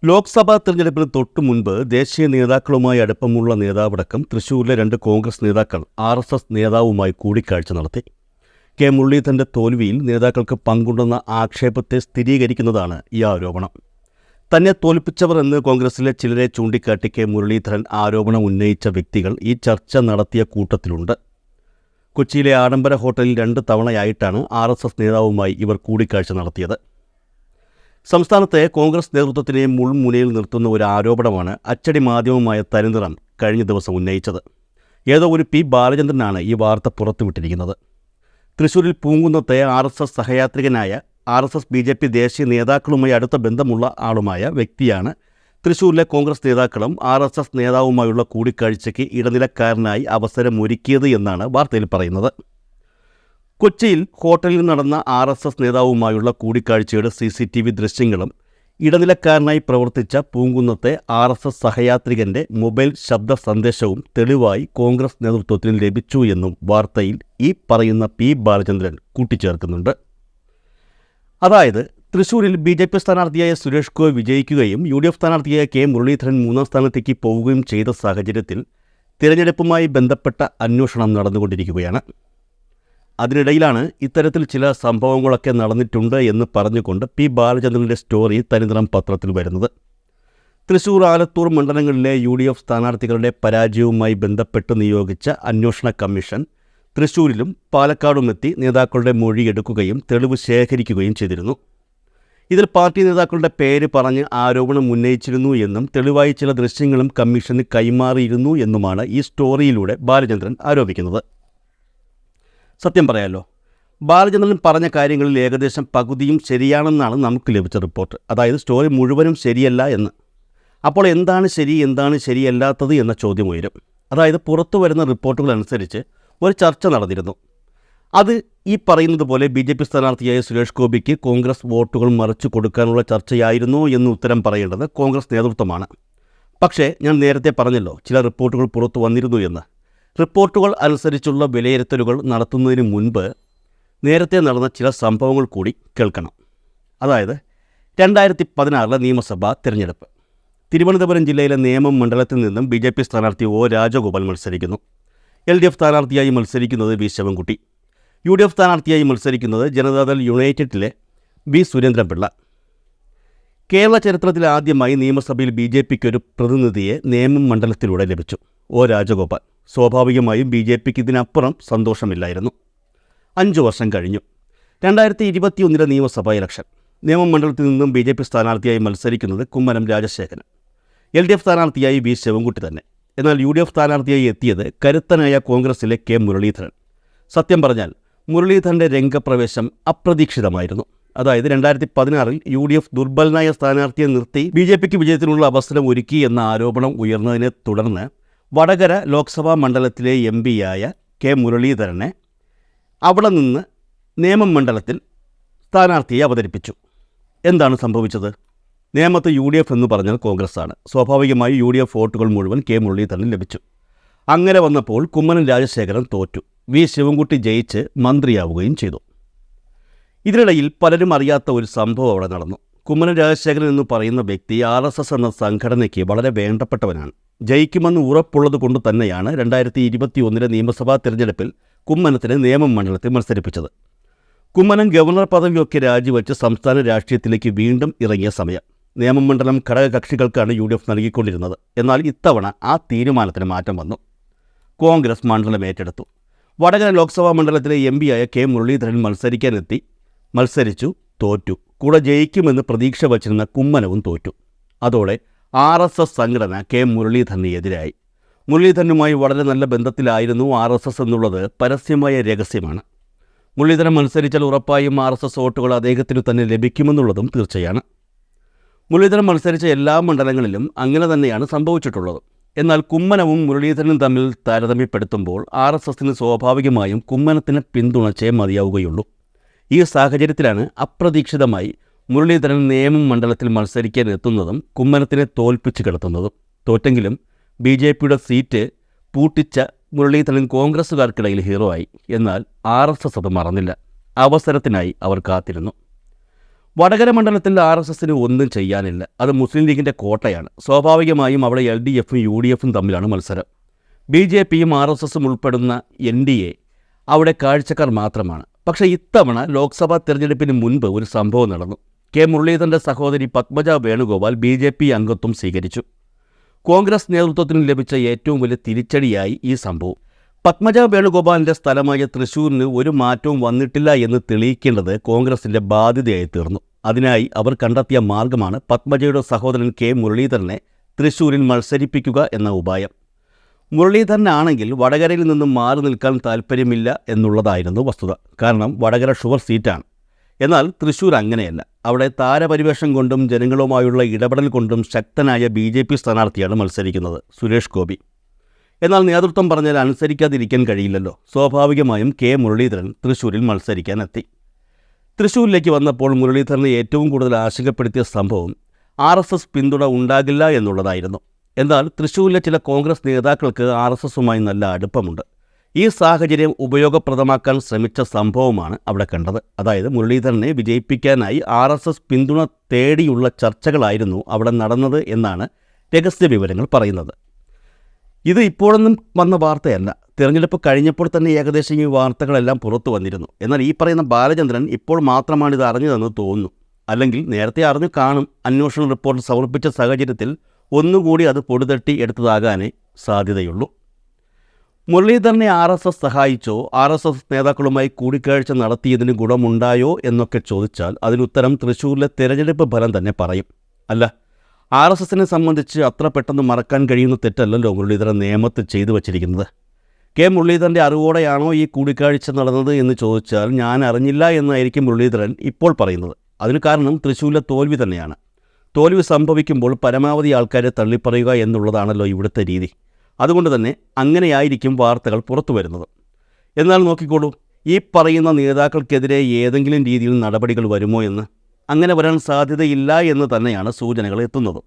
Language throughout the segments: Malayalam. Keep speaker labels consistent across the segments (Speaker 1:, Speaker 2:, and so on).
Speaker 1: ലോക്സഭാ തെരഞ്ഞെടുപ്പിന് തൊട്ടു മുൻപ് ദേശീയ നേതാക്കളുമായി അടുപ്പമുള്ള നേതാവടക്കം തൃശൂരിലെ 2 കോൺഗ്രസ് നേതാക്കൾ RSS നേതാവുമായി കൂടിക്കാഴ്ച നടത്തി. കെ മുരളീധരന്റെ തോൽവിയിൽ നേതാക്കൾക്ക് പങ്കുണ്ടെന്ന ആക്ഷേപത്തെ സ്ഥിരീകരിക്കുന്നതാണ് ഈ ആരോപണം. തന്നെ തോൽപ്പിച്ചവർ എന്ന് കോൺഗ്രസിലെ ചിലരെ ചൂണ്ടിക്കാട്ടി കെ മുരളീധരൻ ആരോപണം ഉന്നയിച്ച വ്യക്തികൾ ഈ ചർച്ച നടത്തിയ കൂട്ടത്തിലുണ്ട്. കൊച്ചിയിലെ ആഡംബര ഹോട്ടലിൽ 2 തവണയായിട്ടാണ് RSS നേതാവുമായി ഇവർ കൂടിക്കാഴ്ച നടത്തിയത്. സംസ്ഥാനത്തെ കോൺഗ്രസ് നേതൃത്വത്തിനെ മുൾമുനയിൽ നിർത്തുന്ന ഒരു ആരോപണമാണ് അച്ചടി മാധ്യമമായ തനിനിറം കഴിഞ്ഞ ദിവസം ഉന്നയിച്ചത്. ഏതോ ഒരു പി ബാലചന്ദ്രനാണ് ഈ വാർത്ത പുറത്തുവിട്ടിരിക്കുന്നത്. തൃശൂരിൽ പൂങ്കുന്നത്തെ RSS സഹയാത്രികനായ RSS BJP ദേശീയ നേതാക്കളുമായി അടുത്ത ബന്ധമുള്ള ആളുമായ വ്യക്തിയാണ് തൃശൂരിലെ കോൺഗ്രസ് നേതാക്കളും RSS നേതാവുമായുള്ള കൂടിക്കാഴ്ചയ്ക്ക് ഇടനിലക്കാരനായി അവസരമൊരുക്കിയത് എന്നാണ് വാർത്തയിൽ പറയുന്നത്. കൊച്ചിയിൽ ഹോട്ടലിൽ നടന്ന RSS നേതാവുമായുള്ള കൂടിക്കാഴ്ചയുടെ CCTV ദൃശ്യങ്ങളും ഇടനിലക്കാരനായി പ്രവർത്തിച്ച പൂങ്കുന്നത്തെ RSS സഹയാത്രികന്റെ മൊബൈൽ ശബ്ദ സന്ദേശവും തെളിവായി കോൺഗ്രസ് നേതൃത്വത്തിന് ലഭിച്ചു എന്നും വാർത്തയിൽ ഈ പറയുന്ന പി ബാലചന്ദ്രൻ കൂട്ടിച്ചേർക്കുന്നുണ്ട്. അതായത് തൃശൂരിൽ BJP സ്ഥാനാർത്ഥിയായ സുരേഷ് ഗോപി വിജയിക്കുകയും UDF സ്ഥാനാർത്ഥിയായ കെ മുരളീധരൻ 3ാം സ്ഥാനത്തേക്ക് പോവുകയും ചെയ്ത സാഹചര്യത്തിൽ തിരഞ്ഞെടുപ്പുമായി ബന്ധപ്പെട്ട അന്വേഷണം നടന്നുകൊണ്ടിരിക്കുകയാണ്. അതിനിടയിലാണ് ഇത്തരത്തിൽ ചില സംഭവങ്ങളൊക്കെ നടന്നിട്ടുണ്ട് എന്ന് പറഞ്ഞുകൊണ്ട് പി ബാലചന്ദ്രൻ്റെ സ്റ്റോറി തനിനിറം പത്രത്തിൽ വരുന്നത്. തൃശൂർ, ആലത്തൂർ മണ്ഡലങ്ങളിലെ UDF സ്ഥാനാർത്ഥികളുടെ പരാജയവുമായി ബന്ധപ്പെട്ട് നിയോഗിച്ച അന്വേഷണ കമ്മീഷൻ തൃശൂരിലും പാലക്കാടുമെത്തി നേതാക്കളുടെ മൊഴിയെടുക്കുകയും തെളിവ് ശേഖരിക്കുകയും ചെയ്തിരുന്നു. ഇതിൽ പാർട്ടി നേതാക്കളുടെ പേര് പറഞ്ഞ് ആരോപണം ഉന്നയിച്ചിരുന്നു എന്നും തെളിവായി ചില ദൃശ്യങ്ങളും കമ്മീഷന് കൈമാറിയിരുന്നു എന്നുമാണ് ഈ സ്റ്റോറിയിലൂടെ ബാലചന്ദ്രൻ ആരോപിക്കുന്നത്. സത്യം പറയാമല്ലോ, ബാലചന്ദ്രൻ പറഞ്ഞ കാര്യങ്ങളിൽ ഏകദേശം പകുതിയും ശരിയാണെന്നാണ് നമുക്ക് ലഭിച്ച റിപ്പോർട്ട്. അതായത് സ്റ്റോറി മുഴുവനും ശരിയല്ല എന്ന്. അപ്പോൾ എന്താണ് ശരി, എന്താണ് ശരിയല്ലാത്തത് എന്ന ചോദ്യം ഉയരും. അതായത് പുറത്തു വരുന്ന റിപ്പോർട്ടുകൾ അനുസരിച്ച് ഒരു ചർച്ച നടന്നിരുന്നു. അത് ഈ പറയുന്നത് പോലെ BJP സ്ഥാനാർത്ഥിയായ സുരേഷ് ഗോപിക്ക് കോൺഗ്രസ് വോട്ടുകൾ മറിച്ചു കൊടുക്കാനുള്ള ചർച്ചയായിരുന്നോ എന്ന് ഉത്തരം പറയേണ്ടത് കോൺഗ്രസ് നേതൃത്വമാണ്. പക്ഷേ ഞാൻ നേരത്തെ പറഞ്ഞല്ലോ, ചില റിപ്പോർട്ടുകൾ പുറത്തു വന്നിരുന്നു എന്ന്. റിപ്പോർട്ടുകൾ അനുസരിച്ചുള്ള വിലയിരുത്തലുകൾ നടത്തുന്നതിന് മുൻപ് നേരത്തെ നടന്ന ചില സംഭവങ്ങൾ കൂടി കേൾക്കണം. അതായത് 2016 നിയമസഭാ തിരഞ്ഞെടുപ്പ്. തിരുവനന്തപുരം ജില്ലയിലെ നേമം മണ്ഡലത്തിൽ നിന്നും BJP സ്ഥാനാർത്ഥി O രാജഗോപാൽ മത്സരിക്കുന്നു. LDF സ്ഥാനാർത്ഥിയായി മത്സരിക്കുന്നത് V ശിവൻകുട്ടി. UDF സ്ഥാനാർത്ഥിയായി മത്സരിക്കുന്നത് ജനതാദൾ യുണൈറ്റഡിലെ B സുരേന്ദ്രൻപിള്ള. കേരള ചരിത്രത്തിൽ ആദ്യമായി നിയമസഭയിൽ BJPക്ക് ഒരു പ്രതിനിധിയെ നേമം മണ്ഡലത്തിലൂടെ ലഭിച്ചു, O രാജഗോപാൽ. സ്വാഭാവികമായും BJPക്ക് ഇതിനപ്പുറം സന്തോഷമില്ലായിരുന്നു. 5 വർഷം കഴിഞ്ഞു. 2021 നിയമസഭാ ഇലക്ഷൻ. നേമം മണ്ഡലത്തിൽ നിന്നും BJP സ്ഥാനാർത്ഥിയായി മത്സരിക്കുന്നത് കുമ്മനം രാജശേഖരൻ. LDF സ്ഥാനാർത്ഥിയായി V ശിവൻകുട്ടി തന്നെ. എന്നാൽ UDF സ്ഥാനാർത്ഥിയായി എത്തിയത് കരുത്തനായ കോൺഗ്രസിലെ കെ മുരളീധരൻ. സത്യം പറഞ്ഞാൽ മുരളീധരൻ്റെ രംഗപ്രവേശം അപ്രതീക്ഷിതമായിരുന്നു. അതായത് 2016 UDF ദുർബലനായ സ്ഥാനാർത്ഥിയെ നിർത്തി BJPക്ക് വിജയത്തിനുള്ള അവസരം ഒരുക്കി എന്ന ആരോപണം ഉയർന്നതിനെ തുടർന്ന് വടകര ലോക്സഭാ മണ്ഡലത്തിലെ MP-യായ കെ മുരളീധരനെ അവിടെ നിന്ന് നേമം മണ്ഡലത്തിൽ സ്ഥാനാർത്ഥിയെ അവതരിപ്പിച്ചു. എന്താണ് സംഭവിച്ചത്? നേമത്ത് UDF എന്ന് പറഞ്ഞാൽ കോൺഗ്രസ്സാണ്. സ്വാഭാവികമായി UDF വോട്ടുകൾ മുഴുവൻ കെ മുരളീധരന് ലഭിച്ചു. അങ്ങനെ വന്നപ്പോൾ കുമ്മനം രാജശേഖരൻ തോറ്റു. V ശിവൻകുട്ടി ജയിച്ച് മന്ത്രിയാവുകയും ചെയ്തു. ഇതിനിടയിൽ പലരും അറിയാത്ത ഒരു സംഭവം അവിടെ നടന്നു. കുമ്മനം രാജശേഖരൻ എന്ന് പറയുന്ന വ്യക്തി RSS എന്ന സംഘടനയ്ക്ക് വളരെ വേണ്ടപ്പെട്ടവനാണ്. ജയിക്കുമെന്ന് ഉറപ്പുള്ളത് കൊണ്ട് തന്നെയാണ് 2021 നിയമസഭാ തിരഞ്ഞെടുപ്പിൽ കുമ്മനത്തിന് നേമം മണ്ഡലത്തിൽ മത്സരിപ്പിച്ചത്. കുമ്മനം ഗവർണർ പദവിയൊക്കെ രാജിവെച്ച് സംസ്ഥാന രാഷ്ട്രീയത്തിലേക്ക് വീണ്ടും ഇറങ്ങിയ സമയം. നേമം മണ്ഡലം ഘടകകക്ഷികൾക്കാണ് UDF നൽകിക്കൊണ്ടിരുന്നത്. എന്നാൽ ഇത്തവണ ആ തീരുമാനത്തിന് മാറ്റം വന്നു. കോൺഗ്രസ് മണ്ഡലം ഏറ്റെടുത്തു. വടകര ലോക്സഭാ മണ്ഡലത്തിലെ MP-യായ കെ മുരളീധരൻ മത്സരിക്കാനെത്തി. മത്സരിച്ചു, തോറ്റു. കൂടെ ജയിക്കുമെന്ന് പ്രതീക്ഷ വച്ചിരുന്ന കുമ്മനവും തോറ്റു. അതോടെ RSS സംഘടന കെ മുരളീധരന് എതിരായി. മുരളീധരനുമായി വളരെ നല്ല ബന്ധത്തിലായിരുന്നു RSS എന്നുള്ളത് പരസ്യമായ രഹസ്യമാണ്. മുരളീധരൻ മത്സരിച്ചാൽ ഉറപ്പായും RSS വോട്ടുകൾ അദ്ദേഹത്തിന് തന്നെ ലഭിക്കുമെന്നുള്ളതും തീർച്ചയാണ്. മുരളീധരൻ മത്സരിച്ച എല്ലാ മണ്ഡലങ്ങളിലും അങ്ങനെ തന്നെയാണ് സംഭവിച്ചിട്ടുള്ളത്. എന്നാൽ കുമ്മനവും മുരളീധരനും തമ്മിൽ താരതമ്യപ്പെടുത്തുമ്പോൾ RSSന് സ്വാഭാവികമായും കുമ്മനത്തിന് പിന്തുണച്ചേ മതിയാവുകയുള്ളൂ. ഈ സാഹചര്യത്തിലാണ് അപ്രതീക്ഷിതമായി മുരളീധരൻ നേമം മണ്ഡലത്തിൽ മത്സരിക്കാൻ എത്തുന്നതും കുമ്മനത്തിനെ തോൽപ്പിച്ച് കിടത്തുന്നതും. തോറ്റെങ്കിലും BJPയുടെ സീറ്റ് പൂട്ടിച്ച മുരളീധരൻ കോൺഗ്രസ്സുകാർക്കിടയിൽ ഹീറോ ആയി. എന്നാൽ RSS അത് മറന്നില്ല. അവസരത്തിനായി അവർ കാത്തിരുന്നു. വടകര മണ്ഡലത്തിൽ RSSന് ഒന്നും ചെയ്യാനില്ല. അത് മുസ്ലിം ലീഗിൻ്റെ കോട്ടയാണ്. സ്വാഭാവികമായും അവിടെ LDFും UDFും തമ്മിലാണ് മത്സരം. BJPയും RSSും ഉൾപ്പെടുന്ന NDA അവിടെ കാഴ്ചക്കാർ മാത്രമാണ്. പക്ഷേ ഇത്തവണ ലോക്സഭാ തെരഞ്ഞെടുപ്പിന് മുൻപ് ഒരു സംഭവം നടന്നു. കെ മുരളീധരൻ്റെ സഹോദരി പത്മജ വേണുഗോപാൽ BJP അംഗത്വം സ്വീകരിച്ചു. കോൺഗ്രസ് നേതൃത്വത്തിന് ലഭിച്ച ഏറ്റവും വലിയ തിരിച്ചടിയായി ഈ സംഭവം. പത്മജ വേണുഗോപാലിൻ്റെ സ്ഥലമായ തൃശ്ശൂരിന് ഒരു മാറ്റവും വന്നിട്ടില്ല എന്ന് തെളിയിക്കേണ്ടത് കോൺഗ്രസിൻ്റെ ബാധ്യതയായി തീർന്നു. അതിനായി അവർ കണ്ടെത്തിയ മാർഗമാണ് പത്മജയുടെ സഹോദരൻ കെ മുരളീധരനെ തൃശ്ശൂരിൽ മത്സരിപ്പിക്കുക എന്ന ഉപായം. മുരളീധരനാണെങ്കിൽ വടകരയിൽ നിന്നും മാറി നിൽക്കാൻ താൽപ്പര്യമില്ല എന്നുള്ളതായിരുന്നു വസ്തുത. കാരണം വടകര ഷുവർ സീറ്റാണ്. എന്നാൽ തൃശ്ശൂർ അങ്ങനെയല്ല. അവിടെ താരപരിവേഷം കൊണ്ടും ജനങ്ങളുമായുള്ള ഇടപെടൽ കൊണ്ടും ശക്തനായ BJP സ്ഥാനാർത്ഥിയാണ് മത്സരിക്കുന്നത്, സുരേഷ് ഗോപി. എന്നാൽ നേതൃത്വം പറഞ്ഞാൽ അനുസരിക്കാതിരിക്കാൻ കഴിയില്ലല്ലോ. സ്വാഭാവികമായും കെ മുരളീധരൻ തൃശ്ശൂരിൽ മത്സരിക്കാനെത്തി. തൃശ്ശൂരിലേക്ക് വന്നപ്പോൾ മുരളീധരനെ ഏറ്റവും കൂടുതൽ ആശങ്കപ്പെടുത്തിയ സംഭവം RSS പിന്തുണ ഉണ്ടാകില്ല എന്നുള്ളതായിരുന്നു. എന്നാൽ തൃശ്ശൂരിലെ ചില കോൺഗ്രസ് നേതാക്കൾക്ക് RSSുമായി നല്ല അടുപ്പമുണ്ട്. ഈ സാഹചര്യം ഉപയോഗപ്രദമാക്കാൻ ശ്രമിച്ച സംഭവമാണ് അവിടെ കണ്ടത്. അതായത് മുരളീധരനെ വിജയിപ്പിക്കാനായി RSS പിന്തുണ തേടിയുള്ള ചർച്ചകളായിരുന്നു അവിടെ നടന്നത് എന്നാണ് രഹസ്യ വിവരങ്ങൾ പറയുന്നത്. ഇത് ഇപ്പോഴൊന്നും വന്ന വാർത്തയല്ല. തിരഞ്ഞെടുപ്പ് കഴിഞ്ഞപ്പോൾ തന്നെ ഏകദേശം ഈ വാർത്തകളെല്ലാം പുറത്തു വന്നിരുന്നു. എന്നാൽ ഈ പറയുന്ന ബാലചന്ദ്രൻ ഇപ്പോൾ മാത്രമാണ് ഇത് അറിഞ്ഞതെന്ന് തോന്നുന്നു. അല്ലെങ്കിൽ നേരത്തെ അറിഞ്ഞു കാണും. അന്വേഷണ റിപ്പോർട്ട് സമർപ്പിച്ച സാഹചര്യത്തിൽ ഒന്നുകൂടി അത് പൊടിതട്ടി എടുത്തതാകാനേ സാധ്യതയുള്ളൂ. മുരളീധരനെ RSS സഹായിച്ചോ RSS നേതാക്കളുമായി കൂടിക്കാഴ്ച നടത്തിയതിന് ഗുണമുണ്ടായോ എന്നൊക്കെ ചോദിച്ചാൽ അതിനുത്തരം തൃശ്ശൂരിലെ തെരഞ്ഞെടുപ്പ് ഫലം തന്നെ പറയും. അല്ല, RSSനെ സംബന്ധിച്ച് അത്ര പെട്ടെന്ന് മറക്കാൻ കഴിയുന്ന തെറ്റല്ലല്ലോ മുരളീധരൻ നിയമത്തിൽ ചെയ്തു വച്ചിരിക്കുന്നത്. കെ മുരളീധരൻ്റെ അറിവോടെയാണോ ഈ കൂടിക്കാഴ്ച നടന്നത് എന്ന് ചോദിച്ചാൽ ഞാൻ അറിഞ്ഞില്ല എന്നായിരിക്കും മുരളീധരൻ ഇപ്പോൾ പറയുന്നത്. അതിന് കാരണം തൃശ്ശൂരിലെ തോൽവി തന്നെയാണ്. തോൽവി സംഭവിക്കുമ്പോൾ പരമാവധി ആൾക്കാരെ തള്ളിപ്പറയുക എന്നുള്ളതാണല്ലോ ഇവിടുത്തെ രീതി. അതുകൊണ്ട് തന്നെ അങ്ങനെയായിരിക്കും വാർത്തകൾ പുറത്തു വരുന്നത്. എന്നാൽ നോക്കിക്കോളൂ, ഈ പറയുന്ന നേതാക്കൾക്കെതിരെ ഏതെങ്കിലും രീതിയിൽ നടപടികൾ വരുമോ എന്ന്. അങ്ങനെ വരാൻ സാധ്യതയില്ല എന്ന് തന്നെയാണ് സൂചനകൾ എത്തുന്നത്.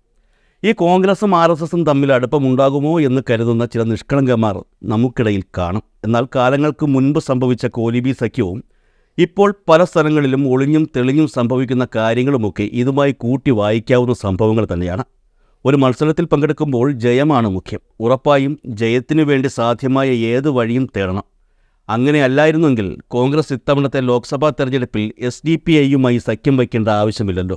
Speaker 1: ഈ കോൺഗ്രസും RSSും തമ്മിൽ അടുപ്പമുണ്ടാകുമോ എന്ന് കരുതുന്ന ചില നിഷ്കളങ്കന്മാർ നമുക്കിടയിൽ കാണും. എന്നാൽ കാലങ്ങൾക്ക് മുൻപ് സംഭവിച്ച കോലിബി സഖ്യവും ഇപ്പോൾ പല സ്ഥലങ്ങളിലും ഒളിഞ്ഞും തെളിഞ്ഞും സംഭവിക്കുന്ന കാര്യങ്ങളുമൊക്കെ ഇതുമായി കൂട്ടി വായിക്കാവുന്ന സംഭവങ്ങൾ തന്നെയാണ്. ഒരു മത്സരത്തിൽ പങ്കെടുക്കുമ്പോൾ ജയമാണ് മുഖ്യം. ഉറപ്പായും ജയത്തിനു വേണ്ടി സാധ്യമായ ഏത് വഴിയും തേടണം. അങ്ങനെയല്ലായിരുന്നെങ്കിൽ കോൺഗ്രസ് ഇത്തവണത്തെ ലോക്സഭാ തെരഞ്ഞെടുപ്പിൽ SDPIയുമായി സഖ്യം വയ്ക്കേണ്ട ആവശ്യമില്ലല്ലോ.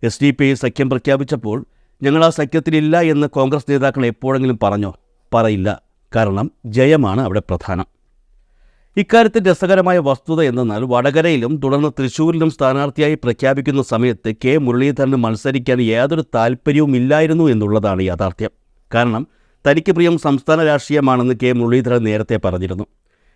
Speaker 1: SDPI സഖ്യം പ്രഖ്യാപിച്ചപ്പോൾ ഞങ്ങൾ ആ സഖ്യത്തിലില്ല എന്ന് കോൺഗ്രസ് നേതാക്കൾ എപ്പോഴെങ്കിലും പറഞ്ഞോ? പറയില്ല. കാരണം ജയമാണ് അവിടെ പ്രധാനം. ഇക്കാര്യത്തിൽ രസകരമായ വസ്തുത എന്തെന്നാൽ വടകരയിലും തുടർന്ന് തൃശ്ശൂരിലും സ്ഥാനാർത്ഥിയായി പ്രഖ്യാപിക്കുന്ന സമയത്ത് കെ മുരളീധരന് മത്സരിക്കാൻ യാതൊരു താല്പര്യവും ഇല്ലായിരുന്നു എന്നുള്ളതാണ് യാഥാർത്ഥ്യം. കാരണം തനിക്ക് പ്രിയം സംസ്ഥാന രാഷ്ട്രീയമാണെന്ന് കെ മുരളീധരൻ നേരത്തെ പറഞ്ഞിരുന്നു.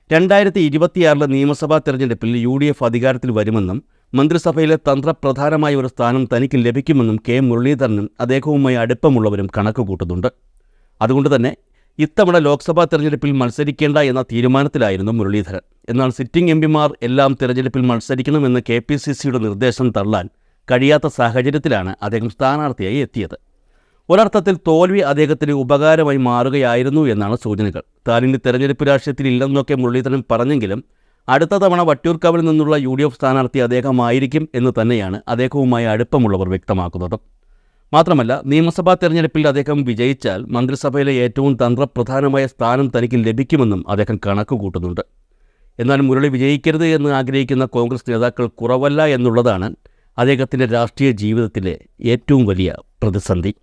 Speaker 1: 2026 നിയമസഭാ തെരഞ്ഞെടുപ്പിൽ UDF അധികാരത്തിൽ വരുമെന്നും മന്ത്രിസഭയിലെ തന്ത്രപ്രധാനമായ ഒരു സ്ഥാനം തനിക്ക് ലഭിക്കുമെന്നും കെ മുരളീധരനും അദ്ദേഹവുമായി അടുപ്പമുള്ളവരും കണക്ക് കൂട്ടുന്നുണ്ട്. അതുകൊണ്ട് തന്നെ ഇത്തവണ ലോക്സഭാ തെരഞ്ഞെടുപ്പിൽ മത്സരിക്കേണ്ട എന്ന തീരുമാനത്തിലായിരുന്നു മുരളീധരൻ. എന്നാൽ സിറ്റിംഗ് MPമാർ എല്ലാം തെരഞ്ഞെടുപ്പിൽ മത്സരിക്കണമെന്ന് KPCCയുടെ നിർദ്ദേശം തള്ളാൻ കഴിയാത്ത സാഹചര്യത്തിലാണ് അദ്ദേഹം സ്ഥാനാർത്ഥിയായി എത്തിയത്. ഒരർത്ഥത്തിൽ തോൽവി അദ്ദേഹത്തിന് ഉപകാരമായി മാറുകയായിരുന്നു എന്നാണ് സൂചനകൾ. താനിനി തെരഞ്ഞെടുപ്പ് രാഷ്ട്രീയത്തിൽ ഇല്ലെന്നൊക്കെ മുരളീധരൻ പറഞ്ഞെങ്കിലും അടുത്ത തവണ വട്ടിയൂർക്കാവിൽ നിന്നുള്ള UDF സ്ഥാനാർത്ഥി അദ്ദേഹമായിരിക്കും എന്ന് തന്നെയാണ് അദ്ദേഹവുമായി അടുപ്പമുള്ളവർ വ്യക്തമാക്കുന്നത്. മാത്രമല്ല, നിയമസഭാ തെരഞ്ഞെടുപ്പിൽ അദ്ദേഹം വിജയിച്ചാൽ മന്ത്രിസഭയിലെ ഏറ്റവും തന്ത്രപ്രധാനമായ സ്ഥാനം തനിക്ക് ലഭിക്കുമെന്നും അദ്ദേഹം കണക്ക് കൂട്ടുന്നുണ്ട്. എന്നാൽ മുരളി വിജയിക്കരുത് എന്ന് ആഗ്രഹിക്കുന്ന കോൺഗ്രസ് നേതാക്കൾ കുറവല്ല എന്നുള്ളതാണ് അദ്ദേഹത്തിൻ്റെ രാഷ്ട്രീയ ജീവിതത്തിലെ ഏറ്റവും വലിയ പ്രതിസന്ധി.